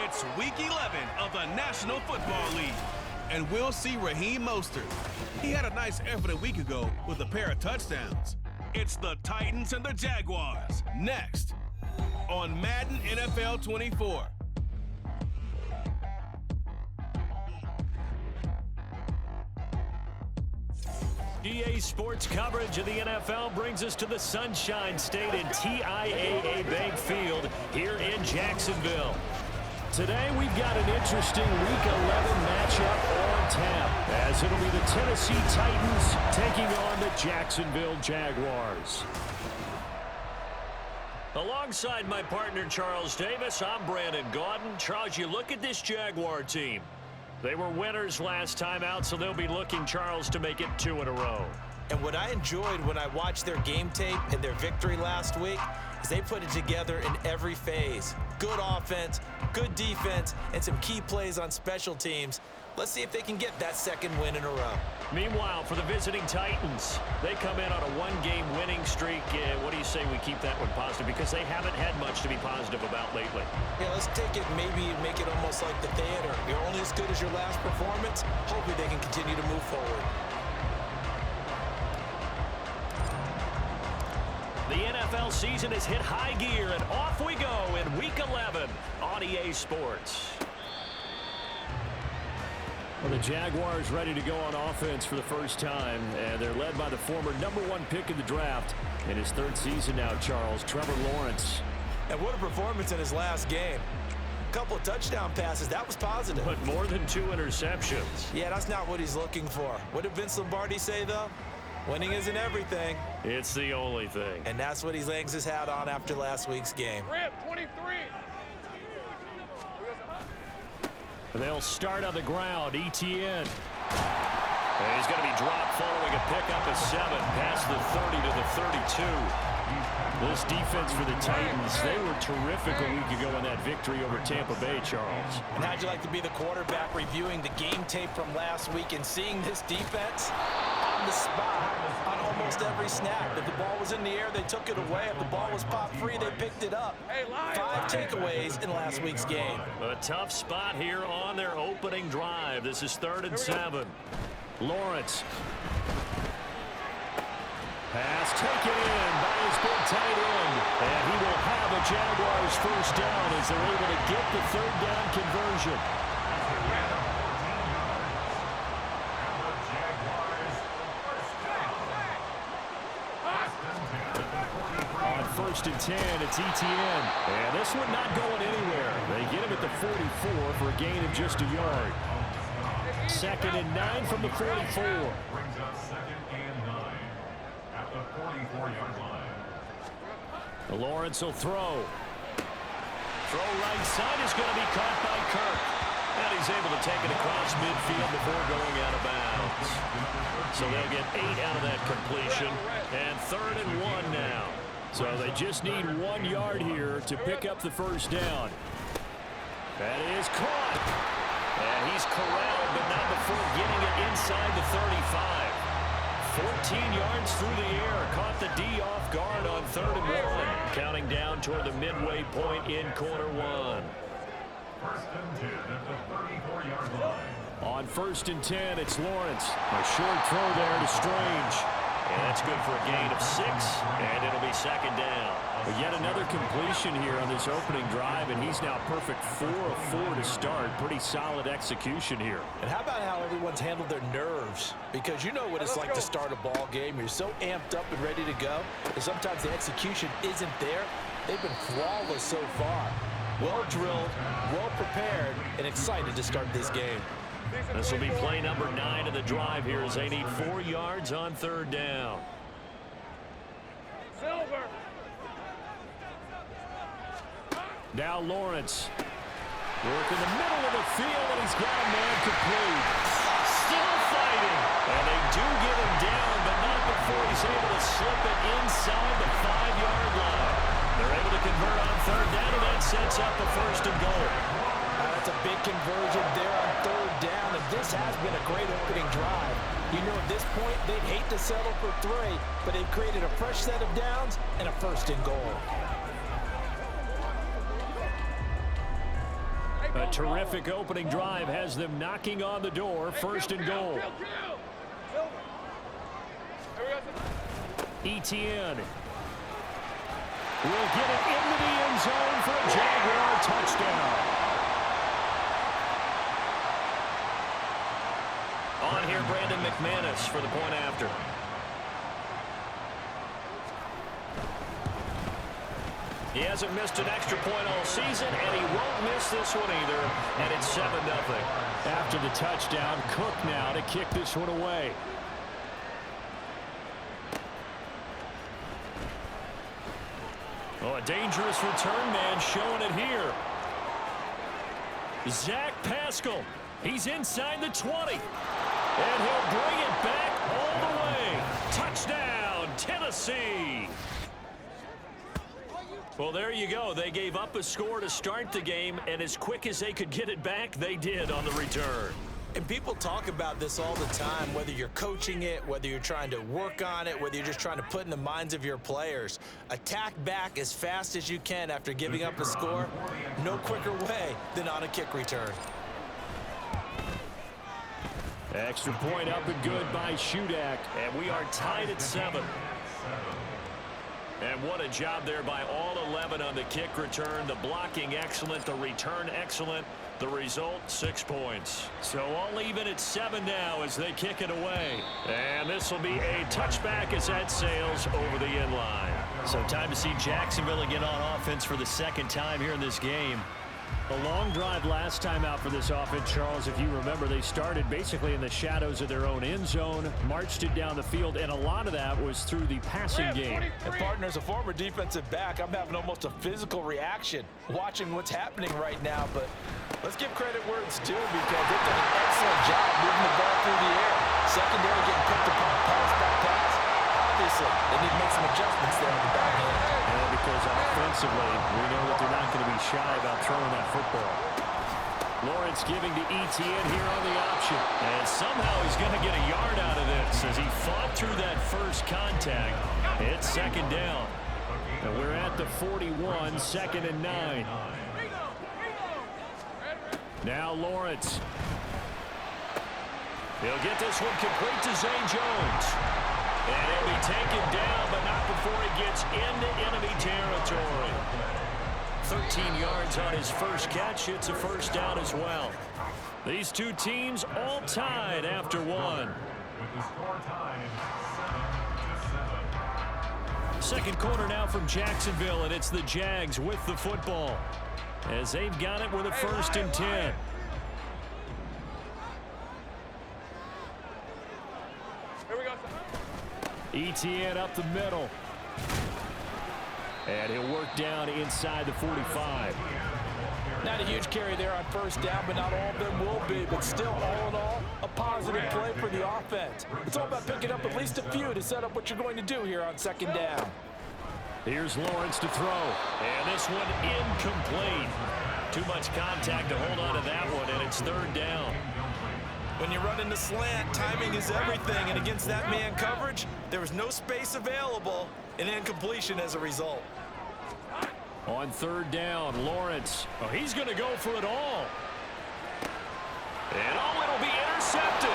It's Week 11 of the National Football League, and we'll see Raheem Mostert. He had a nice effort a week ago with a pair of touchdowns. It's the Titans and the Jaguars, next on Madden NFL 24. EA Sports coverage of the NFL brings us to the Sunshine State and TIAA Bank Field here in Jacksonville. Today we've got an interesting Week 11 matchup on tap, as it'll be the Tennessee Titans taking on the Jacksonville Jaguars. Alongside my partner Charles Davis, I'm Brandon Gaudin. Charles, you look at this Jaguar team. They were winners last time out, so they'll be looking, Charles, to make it 2 in a row. And what I enjoyed when I watched their game tape and their victory last week is they put it together in every phase. Good offense, good defense, and some key plays on special teams. Let's see if they can get that second win in a row. Meanwhile, for the visiting Titans, they come in on a one-game winning streak. What do you say we keep that one positive? Because they haven't had much to be positive about lately. Yeah, let's take it, maybe make it almost like the theater. You're only as good as your last performance. Hopefully they can continue to move forward. The NFL season has hit high gear, and off we go in Week 11 on EA Sports. Well, the Jaguars ready to go on offense for the first time, and they're led by the former #1 pick in the draft in his third season now, Charles, Trevor Lawrence. And what a performance in his last game. A couple of touchdown passes, that was positive. But more than 2 interceptions. Yeah, that's not what he's looking for. What did Vince Lombardi say, though? Winning isn't everything. It's the only thing. And that's what he hangs his hat on after last week's game. Rip, 23. They'll start on the ground. ETN. And he's going to be dropped following a pickup of 7 past the 30 to the 32. This defense for the Titans, they were terrific a week ago in that victory over Tampa Bay, Charles. And how'd you like to be the quarterback reviewing the game tape from last week and seeing this defense on the spot on almost every snap? If the ball was in the air, they took it away. If the ball was popped free, they picked it up. 5 takeaways in last week's game. A tough spot here on their opening drive. This is 3rd and 7. Lawrence. Pass taken in by his big tight end. And he will have a Jaguars first down as they're able to get the 3rd down conversion. On 1st and 10, it's ETN. And this one not going anywhere. They get him at the 44 for a gain of just a yard. 2nd and 9 from the 44. Brings up 2nd and 9 at the 44-yard line. Lawrence will throw. Throw right side is going to be caught by Kirk. And he's able to take it across midfield before going out of bounds. So they'll get 8 out of that completion. And 3rd and 1 now. So they just need 1 yard here to pick up the first down. That is caught. And he's corralled, but not before getting it inside the 35. 14 yards through the air. Caught the D off guard on 3rd and 1. Counting down toward the midway point in quarter 1. 1st and 10 at the 34-yard line. On 1st and 10, it's Lawrence. A short throw there to Strange. And that's good for a gain of 6, and it'll be 2nd down. But yet another completion here on this opening drive, and he's now perfect 4 of 4 to start. Pretty solid execution here. And how about how everyone's handled their nerves? Because you know what it's like to start a ball game. You're so amped up and ready to go, and sometimes the execution isn't there. They've been flawless so far. Well drilled, well prepared, and excited to start this game. This will be play number 9 of the drive here as they need 4 yards on 3rd down. Silver. Now Lawrence. Work in the middle of the field, and he's got a man complete. Still fighting. And they do get him down, but not before he's able to slip it inside the 5-yard line. They're able to convert on 3rd down, and that sets up the 1st and goal. That's a big conversion there on 3rd down, and this has been a great opening drive. You know, at this point, they'd hate to settle for 3, but they've created a fresh set of downs and a 1st and goal. A A terrific opening drive has them knocking on the door. First and goal. Etienne will get it into the end zone for a Jaguar touchdown. On here, Brandon McManus for the point after. He hasn't missed an extra point all season, and he won't miss this one either, and it's 7-0. After the touchdown, Cook now to kick this one away. Oh, a dangerous return man showing it here. Zach Pascal. He's inside the 20. And he'll bring it back all the way. Touchdown, Tennessee. Well, there you go. They gave up a score to start the game, and as quick as they could get it back, they did on the return. And people talk about this all the time, whether you're coaching it, whether you're trying to work on it, whether you're just trying to put in the minds of your players. Attack back as fast as you can after giving up a score. No quicker way than on a kick return. Extra point up and good by Shudak, and we are tied at 7. And what a job there by all 11 on the kick return. The blocking excellent, the return excellent. The result, 6 points. So all even at 7 now as they kick it away. And this will be a touchback as that sails over the end line. So time to see Jacksonville again on offense for the second time here in this game. A long drive last time out for this offense, Charles. If you remember, they started basically in the shadows of their own end zone, marched it down the field, and a lot of that was through the passing game. And partner, as a former defensive back, I'm having almost a physical reaction watching what's happening right now. But let's give credit where it's due because they've done an excellent job moving the ball through the air. Secondary getting picked upon pass by pass. Obviously, they need to make some adjustments there on the back end. And because offensively, we know that they're not going to be shy about throwing that football. Lawrence giving to Etienne here on the option. And somehow he's going to get a yard out of this as he fought through that first contact. It's second down. And we're at the 41, 2nd and 9. Now Lawrence. He'll get this one complete to Zay Jones. And he'll be taken down, but not before he gets into enemy territory. 13 yards on his first catch. It's a first down as well. These two teams all tied after one. With the score tied 7-7. Second quarter now from Jacksonville, and it's the Jags with the football as they've got it with a 1st and 10. Etienne up the middle. And he'll work down inside the 45. Not a huge carry there on first down, but not all of them will be. But still, all in all, a positive play for the offense. It's all about picking up at least a few to set up what you're going to do here on 2nd down. Here's Lawrence to throw. And this one incomplete. Too much contact to hold on to that one, and it's 3rd down. When you run into slant, timing is everything, and against that man coverage, there was no space available, and incompletion as a result. On 3rd down, Lawrence. Oh, he's going to go for it all. And oh, it'll be intercepted.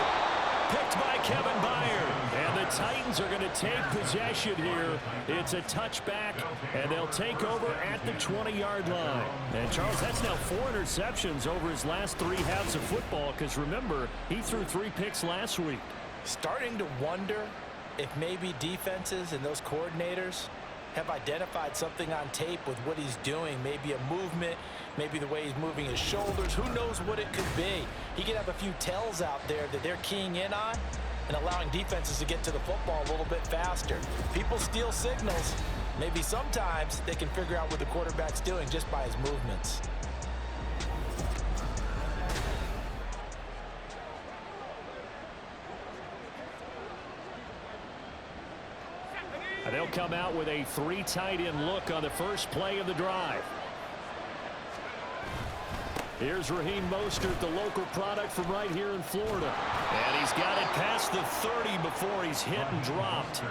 Picked by Kevin Byard. And the Titans are going to take possession here. It's a touchback, and they'll take over at the 20-yard line. And, Charles, that's now 4 interceptions over his last 3 halves of football because, remember, he threw 3 picks last week. Starting to wonder if maybe defenses and those coordinators have identified something on tape with what he's doing. Maybe a movement, maybe the way he's moving his shoulders. Who knows what it could be? He could have a few tells out there that they're keying in on and allowing defenses to get to the football a little bit faster. People steal signals. Maybe sometimes they can figure out what the quarterback's doing just by his movements. They'll come out with a 3 tight end look on the first play of the drive. Here's Raheem Mostert, the local product from right here in Florida. And he's got it past the 30 before he's hit and dropped.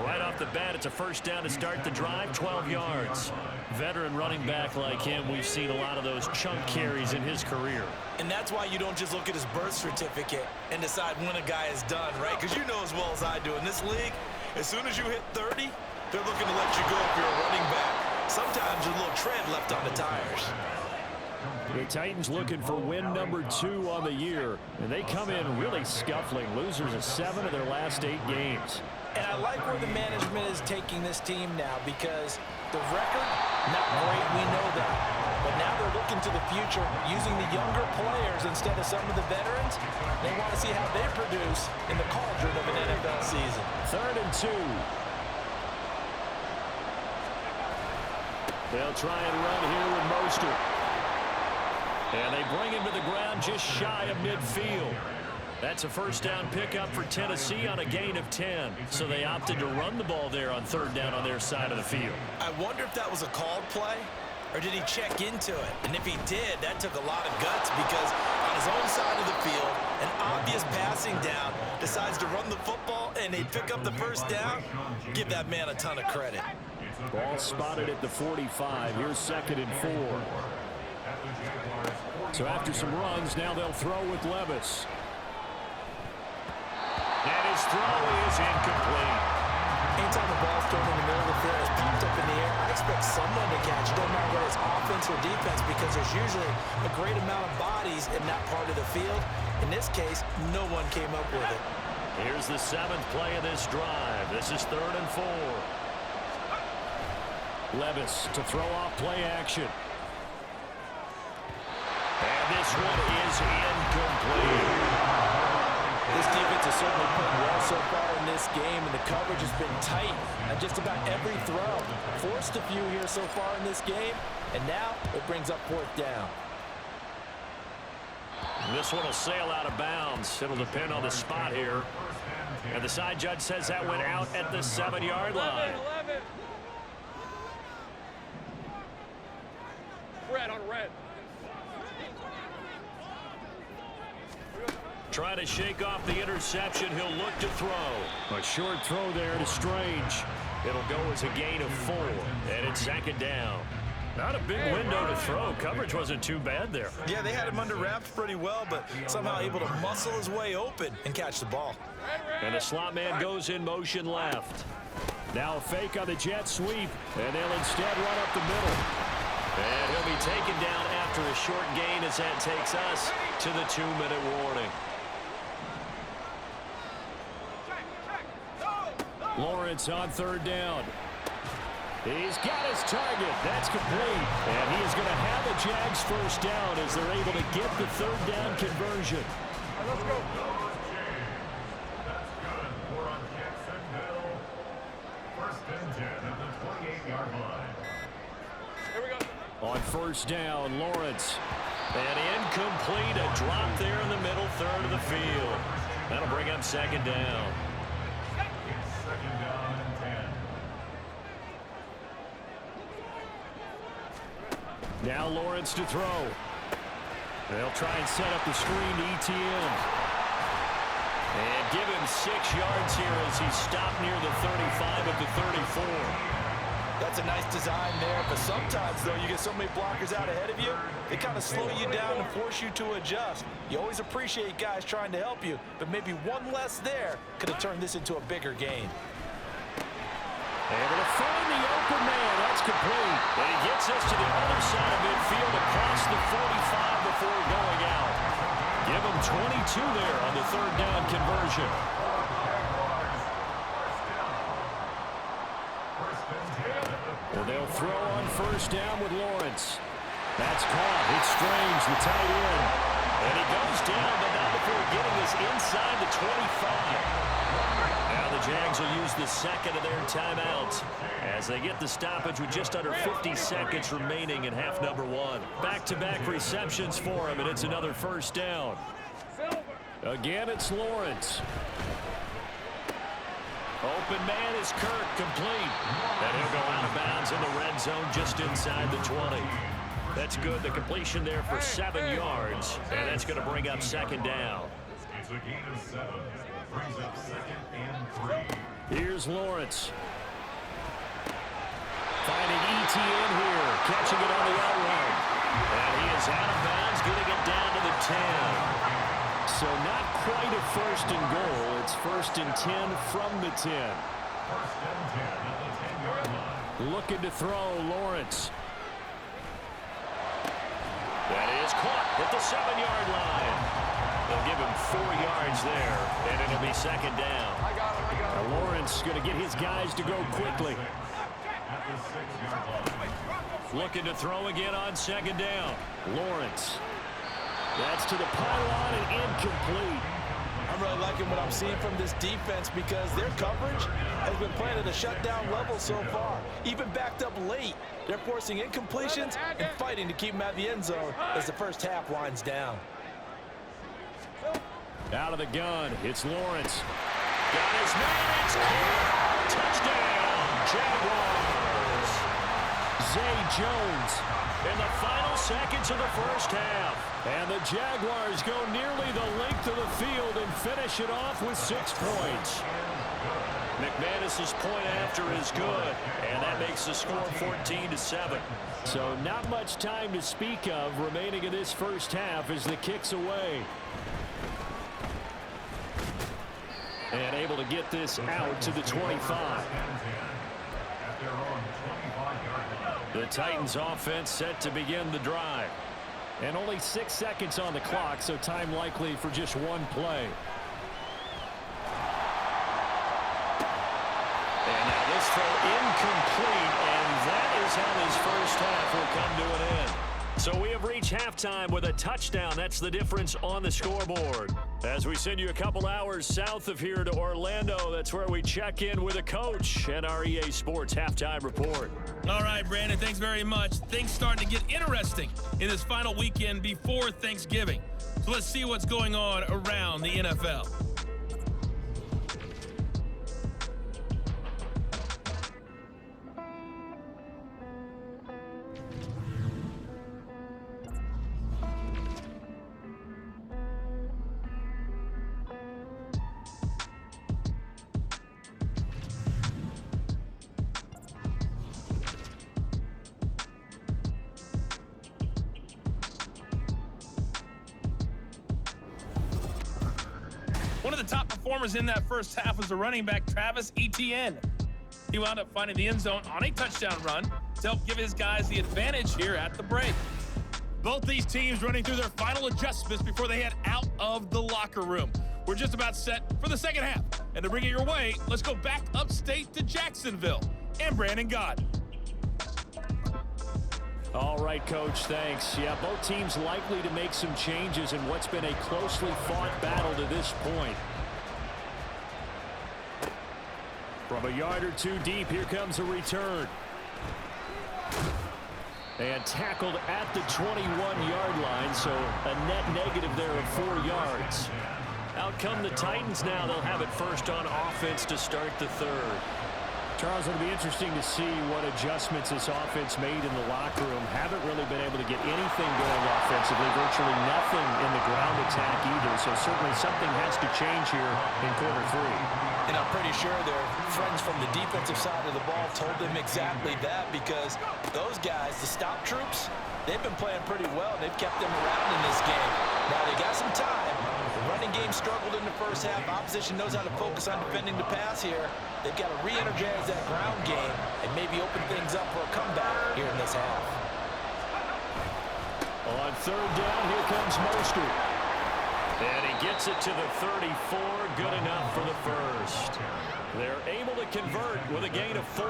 Right off the bat, it's a first down to start the drive, 12 yards. Veteran running back like him, we've seen a lot of those chunk carries in his career. And that's why you don't just look at his birth certificate and decide when a guy is done, right? Because you know as well as I do, in this league, as soon as you hit 30, they're looking to let you go if you're a running back. Sometimes there's a little tread left on the tires. The Titans looking for win number 2 on the year, and they come in really scuffling, losers of 7 of their last 8 games. And I like where the management is taking this team now, because the record, not great, we know that. But now they're looking to the future, using the younger players instead of some of the veterans. They want to see how they produce in the cauldron of an NFL season. 3rd and 2. They'll try and run here with Mostert. And they bring him to the ground just shy of midfield. That's a first down pickup for Tennessee on a gain of 10. So they opted to run the ball there on 3rd down on their side of the field. I wonder if that was a called play, or did he check into it? And if he did, that took a lot of guts, because on his own side of the field, an obvious passing down, decides to run the football, and they pick up the first down. Give that man a ton of credit. Ball spotted at the 45. Here's 2nd and 4. So after some runs, now they'll throw with Levis. And his throw is incomplete. Anytime the ball's thrown in the middle of the field, it's popped up in the air, I expect someone to catch it. Doesn't matter whether it's offense or defense, because there's usually a great amount of bodies in that part of the field. In this case, no one came up with it. Here's the 7th play of this drive. This is 3rd and 4. Levis to throw off play action. And this one is incomplete. This defense has certainly played well so far in this game, and the coverage has been tight on just about every throw. Forced a few here so far in this game, and now it brings up 4th down. This one will sail out of bounds. It'll depend on the spot here. And the side judge says that went out at the 7-yard line. 11. Red on red. Trying to shake off the interception. He'll look to throw. A short throw there to Strange. It'll go as a gain of 4. And it's 2nd down. Not a big window to throw. Coverage wasn't too bad there. Yeah, they had him under wraps pretty well, but somehow able to muscle his way open and catch the ball. And the slot man goes in motion left. Now a fake on the jet sweep. And they'll instead run up the middle. And he'll be taken down after a short gain as that takes us to the 2-minute warning. Lawrence on 3rd down. He's got his target. That's complete. And he is going to have a Jags first down as they're able to get the 3rd down conversion. Let's go. That's good for on Jacksonville. 1st and 10 at the 28-yard line. Here we go. On 1st down, Lawrence. And incomplete. A drop there in the middle 3rd of the field. That'll bring up 2nd down. Now Lawrence to throw. They'll try and set up the screen to ETN. And give him 6 yards here as he's stopped near the 35 at the 34. That's a nice design there, but sometimes, though, you get so many blockers out ahead of you, they kind of slow you down and force you to adjust. You always appreciate guys trying to help you, but maybe one less there could have turned this into a bigger game. Able to find the open man. That's complete. And he gets us to the other side of midfield across the 45 before going out. Give him 22 there on the 3rd down conversion. Well, they'll throw on 1st down with Lawrence. That's caught. It's Strange, the tight end. And he goes down, but not before getting us inside the 25. Now the Jags will use the 2nd of their timeouts as they get the stoppage with just under 50 seconds remaining in half number 1. Back-to-back receptions for him, and it's another 1st down. Again, it's Lawrence. Open man is Kirk, complete. And he'll go out of bounds in the red zone just inside the 20. That's good. The completion there for 7 yards, and that's going to bring up second down. It's a gain of 7. Brings up 2nd and 3. Here's Lawrence. Finding Etienne here, catching it on the outright. And he is out of bounds, getting it down to the 10. So not quite a 1st and goal. It's 1st and 10 from the 10. 1st and 10 at the 10-yard line. Looking to throw, Lawrence. That is caught at the 7-yard line. They'll give him 4 yards there, and it'll be second down. I got him. Now Lawrence going to get his guys to go quickly. At the 6-yard line. Looking to throw again on second down. Lawrence. That's to the pylon and incomplete. I'm really liking what I'm seeing from this defense because their coverage has been playing at a shutdown level so far. Even backed up late, they're forcing incompletions and fighting to keep them out of the end zone as the first half winds down. Out of the gun, it's Lawrence. Got his man, it's caught. Touchdown, Jaguars. Zay Jones in the final seconds of the first half. And the Jaguars go nearly the length of the field and finish it off with 6 points. McManus's point after is good, and that makes the score 14-7. So not much time to speak of remaining in this first half as the kick's away. And able to get this out to the 25. The Titans offense set to begin the drive. And only 6 seconds on the clock, so time likely for just one play. And now this throw incomplete, and that is how this first half will come to an end. So we have reached halftime with a touchdown. That's the difference on the scoreboard. As we send you a couple hours south of here to Orlando, that's where we check in with a coach and our EA Sports halftime report. All right, Brandon, thanks very much. Things starting to get interesting in this final weekend before Thanksgiving. So let's see what's going on around the NFL. One of the top performers in that first half was the running back Travis Etienne. He wound up finding the end zone on a touchdown run to help give his guys the advantage here at the break. Both these teams running through their final adjustments before they head out of the locker room. We're just about set for the second half. And to bring it your way, let's go back upstate to Jacksonville and Brandon Gott. All right, Coach, thanks. Yeah, both teams likely to make some changes in what's been a closely fought battle to this point. From a yard or two deep, here comes a return. And tackled at the 21-yard line, so a net negative there of 4 yards. Out come the Titans now. They'll have it first on offense to start the third. Charles, it'll be interesting to see what adjustments this offense made in the locker room. Haven't really been able to get anything going offensively, virtually nothing in the ground attack either. So certainly something has to change here in quarter 3. And I'm pretty sure their friends from the defensive side of the ball told them exactly that, because those guys, the stop troops, they've been playing pretty well. They've kept them around in this game. Now they got some time. The running game struggled in the first half. Opposition knows how to focus on defending the pass here. They've got to re-energize that ground game and maybe open things up for a comeback here in this half. On third down, here comes Mostert. And he gets it to the 34. Good enough for the first. They're able to convert with a gain of 4.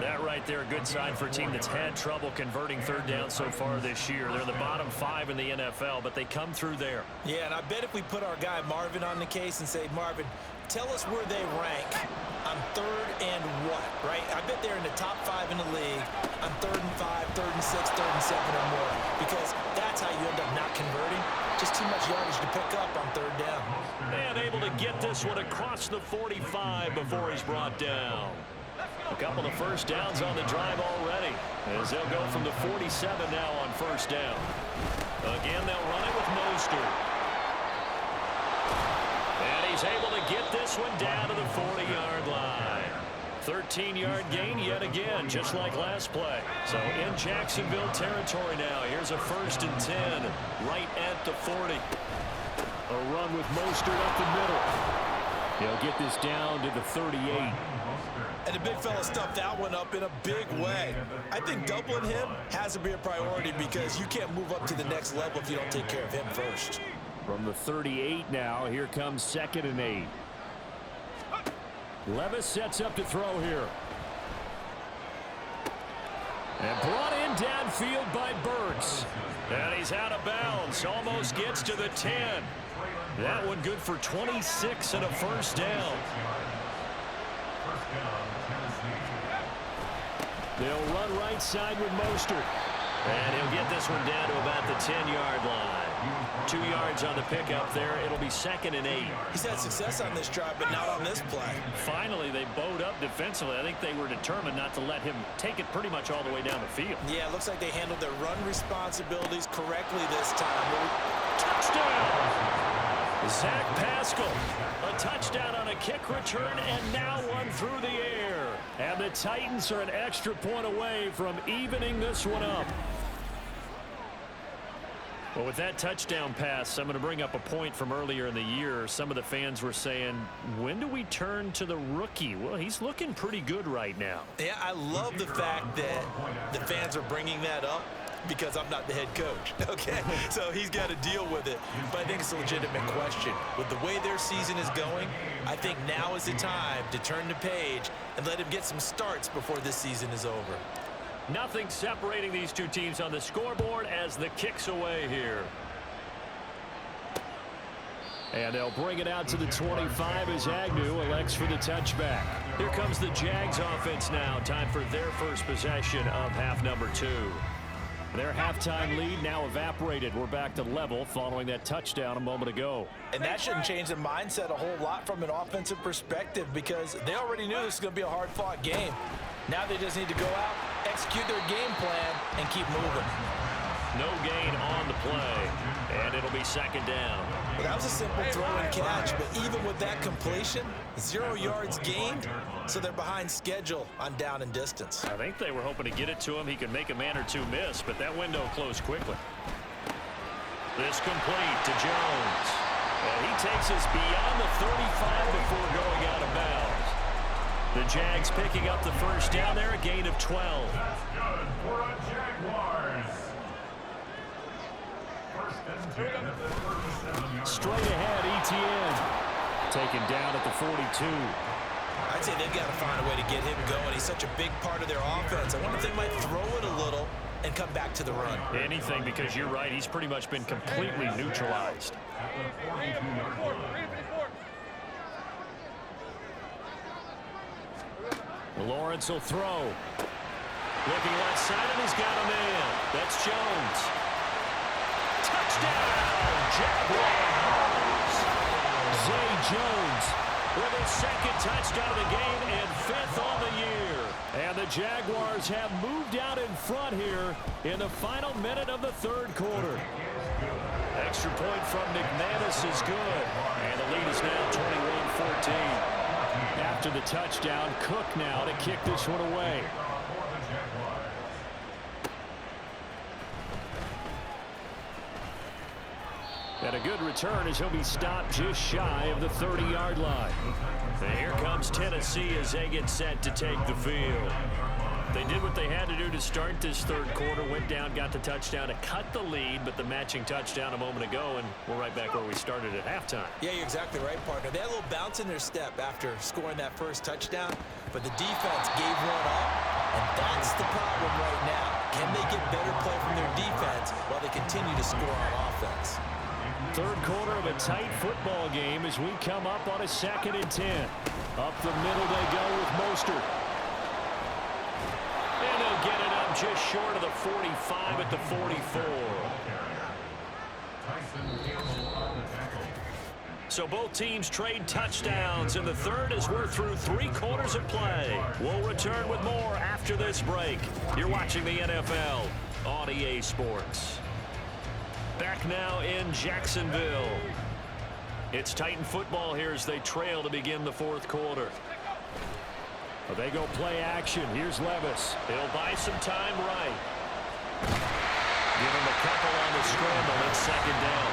That right there, a good sign for a team that's had trouble converting third down so far this year. They're the bottom 5 in the NFL, but they come through there. Yeah, and I bet if we put our guy Marvin on the case and say, Marvin, tell us where they rank on third and what, right? I bet they're in the top 5 in the league on 3rd and 5, 3rd and 6, 3rd and 7 or more, because that's how you end up not converting. Just too much yardage to pick up on third down. And able to get this one across the 45 before he's brought down. A couple of first downs on the drive already, as they'll go from the 47 now on first down. Again, they'll run it with Mostert. And he's able to get this one down to the 40-yard line. 13-yard gain yet again, just like last play. So in Jacksonville territory now. Here's a 1st and 10 right at the 40. A run with Mostert up the middle. He'll get this down to the 38. And the big fella stuffed that one up in a big way. I think doubling him has to be a priority because you can't move up to the next level if you don't take care of him first. From the 38 now, here comes 2nd and 8. Levis sets up to throw here. And brought in downfield by Burks. And he's out of bounds. Almost gets to the 10. That one good for 26 and a first down. They'll run right side with Mostert. And he'll get this one down to about the 10-yard line. 2 yards on the pickup there. It'll be 2nd and 8. He's had success on this drive, but not on this play. Finally, they bowed up defensively. I think they were determined not to let him take it pretty much all the way down the field. Yeah, it looks like they handled their run responsibilities correctly this time. Touchdown! Zach Pascal. A touchdown on a kick return, and now one through the air. And the Titans are an extra point away from evening this one up. Well, with that touchdown pass, I'm going to bring up a point from earlier in the year. Some of the fans were saying, when do we turn to the rookie? Well, he's looking pretty good right now. Yeah, I love the fact that the fans are bringing that up because I'm not the head coach, okay? So he's got to deal with it. But I think it's a legitimate question. With the way their season is going, I think now is the time to turn the page and let him get some starts before this season is over. Nothing separating these two teams on the scoreboard as the kick's away here. And they'll bring it out to the 25 as Agnew elects for the touchback. Here comes the Jags offense now. Time for their first possession of half number 2. Their halftime lead now evaporated. We're back to level following that touchdown a moment ago. And that shouldn't change the mindset a whole lot from an offensive perspective because they already knew this was going to be a hard-fought game. Now they just need to go out, execute their game plan, and keep moving. No gain on the play, and it'll be 2nd down. Well, that was a simple throw and catch, but even with that completion, 0 yards gained, so they're behind schedule on down and distance. I think they were hoping to get it to him. He could make a man or two miss, but that window closed quickly. This complete to Jones. And he takes us beyond the 35 before going out of bounds. The Jags picking up the first down there, a gain of 12. That's good for a Jaguars. 1st and 10 at the 37-yard. Straight ahead, Etienne. Taken down at the 42. I'd say they've got to find a way to get him going. He's such a big part of their offense. I wonder if they might throw it a little and come back to the run. Anything, because you're right. He's pretty much been completely neutralized. Lawrence will throw. Looking left side, and he's got a man. That's Jones. Touchdown, Jaguars! Zay Jones with his 2nd touchdown of the game and 5th on the year. And the Jaguars have moved out in front here in the final minute of the 3rd quarter. Extra point from McManus is good. And the lead is now 21-14. After the touchdown, Cook now to kick this one away. And a good return as he'll be stopped just shy of the 30-yard line. And here comes Tennessee as they get set to take the field. They did what they had to do to start this 3rd quarter, went down, got the touchdown to cut the lead, but the matching touchdown a moment ago, and we're right back where we started at halftime. Yeah, you're exactly right, partner. They had a little bounce in their step after scoring that first touchdown, but the defense gave one up, and that's the problem right now. Can they get better play from their defense while they continue to score on offense? 3rd quarter of a tight football game as we come up on a 2nd and 10. Up the middle they go with Mostert. And they'll get it up just short of the 45 at the 44. So both teams trade touchdowns in the third as we're through 3 quarters of play. We'll return with more after this break. You're watching the NFL on EA Sports. Back now in Jacksonville. It's Titan football here as they trail to begin the fourth quarter. Well, they go play action. Here's Levis. He'll buy some time right. Give him a couple on the scramble. It's second down.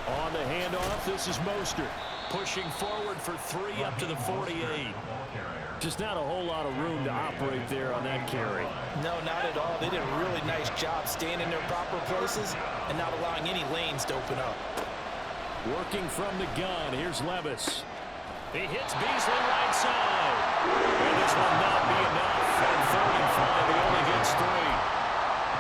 On the handoff, this is Mostert. Pushing forward for 3 up to the 48. Just not a whole lot of room to operate there on that carry. No, not at all. They did a really nice job staying in their proper places and not allowing any lanes to open up. Working from the gun, here's Levis. He hits Beasley right side. And this will not be enough. And 3rd and 5, he only gets 3.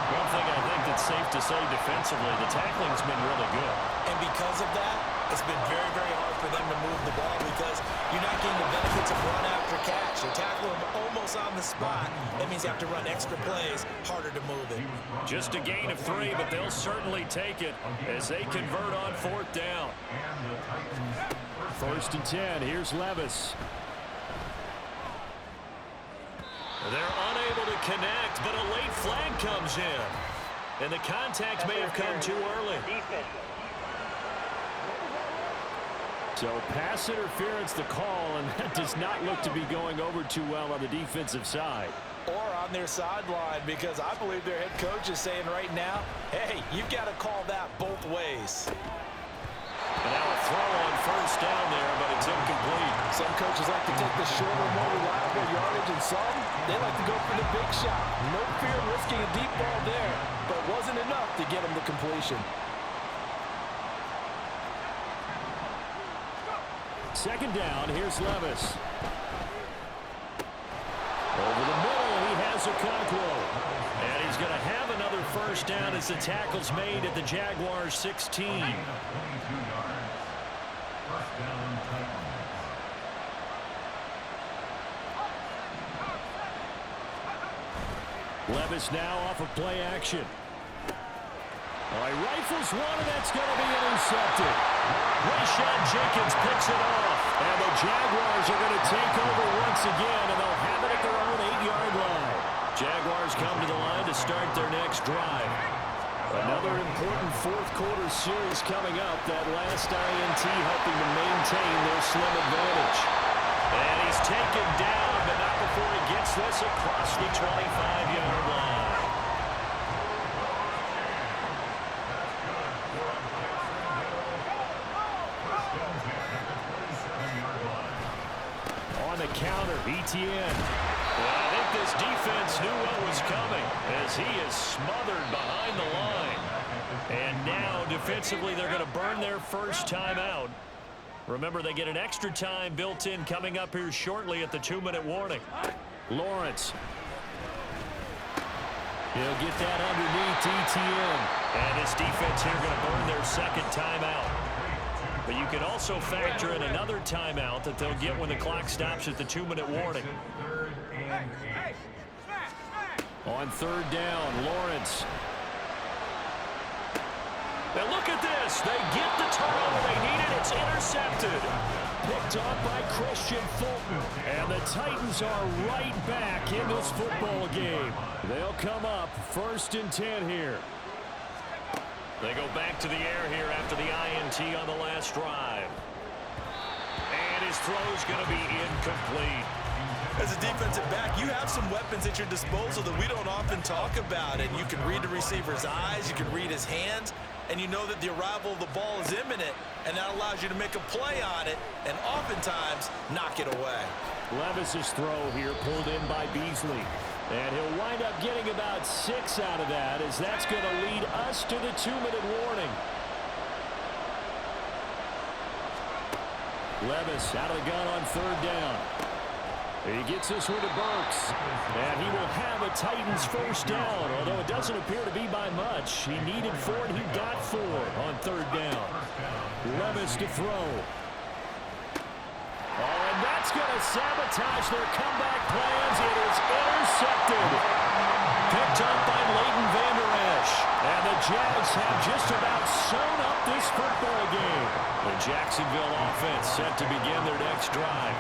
One thing I think that's safe to say defensively, the tackling's been really good. And because of that, it's been very, very hard for them to move the ball because you're not getting the benefits of run after catch. You tackle them almost on the spot. That means you have to run extra plays, harder to move it. Just a gain of 3, but they'll certainly take it as they convert on 4th down. 1st and 10, here's Levis. They're unable to connect, but a late flag comes in. And the contact may have come too early. So pass interference the call, and that does not look to be going over too well on the defensive side. Or on their sideline, because I believe their head coach is saying right now, hey, you've got to call that both ways. And now a throw on 1st down there, but it's incomplete. Some coaches like to take the shorter, more reliable yardage, and some, they like to go for the big shot. No fear of risking a deep ball there, but wasn't enough to get him the completion. 2nd down, here's Levis. Over the middle, he has Okonkwo. And he's going to have another 1st down as the tackle's made at the Jaguars' 16. Levis now off of play action. He rifles one, and that's going to be intercepted. Rashad Jenkins picks it off. And the Jaguars are going to take over once again, and they'll have it at their own 8-yard line. Jaguars come to the line to start their next drive. Another important fourth quarter series coming up. That last INT helping to maintain their slim advantage. And he's taken down, but not before he gets this across the 25-yard line. On the counter, ETN. Well, I think this defense knew what was coming as he is smothered behind the line. And now, defensively, they're going to burn their first timeout. Remember, they get an extra time built in coming up here shortly at the 2-minute warning. Lawrence. He'll get that underneath ETN. And his defense here going to burn their second timeout. But you can also factor in another timeout that they'll get when the clock stops at the 2-minute warning. On 3rd down, Lawrence. Now look at this. They get the turnover they needed. It's intercepted. Picked off by Christian Fulton. And the Titans are right back in this football game. They'll come up 1st and 10 here. They go back to the air here after the INT on the last drive. And his throw's going to be incomplete. As a defensive back, you have some weapons at your disposal that we don't often talk about. And you can read the receiver's eyes, you can read his hands, and you know that the arrival of the ball is imminent, and that allows you to make a play on it and oftentimes knock it away. Levis's throw here pulled in by Beasley. And he'll wind up getting about 6 out of that, as that's going to lead us to the 2-minute warning. Levis out of the gun on 3rd down. He gets this one to Burks. And he will have a Titans first down, although it doesn't appear to be by much. He needed 4, and he got 4 on 3rd down. Levis to throw. That's going to sabotage their comeback plans. It is intercepted. Picked up by Leighton Vander Esch. And the Jags have just about sewn up this football game. The Jacksonville offense set to begin their next drive.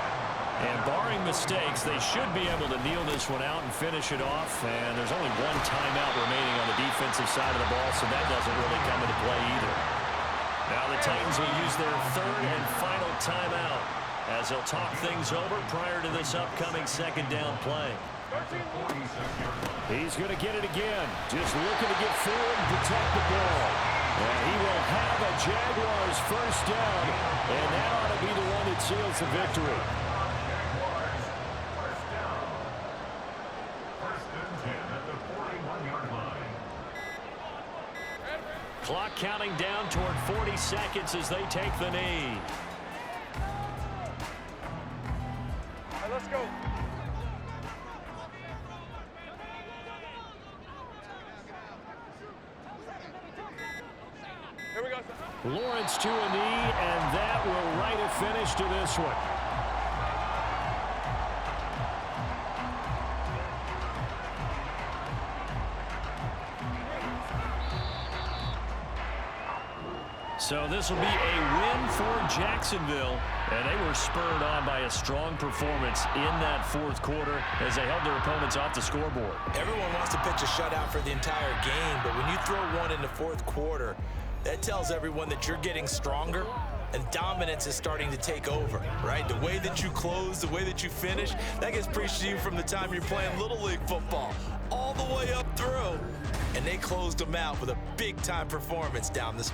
And barring mistakes, they should be able to kneel this one out and finish it off. And there's only one timeout remaining on the defensive side of the ball, so that doesn't really come into play either. Now the Titans will use their third and final timeout as they'll talk things over prior to this upcoming second down play. He's going to get it again. Just looking to get forward and protect the ball. And he will have a Jaguars first down, and that ought to be the one that seals the victory. Clock counting down toward 40 seconds as they take the knee. All right, let's go. Here we go. Lawrence to a knee, and that will write a finish to this one. So this will be a win for Jacksonville, and they were spurred on by a strong performance in that fourth quarter as they held their opponents off the scoreboard. Everyone wants to pitch a shutout for the entire game, but when you throw one in the fourth quarter, that tells everyone that you're getting stronger and dominance is starting to take over, right? The way that you close, the way that you finish, that gets preached to you from the time you're playing Little League football all the way up through. And they closed them out with a big-time performance down the stretch.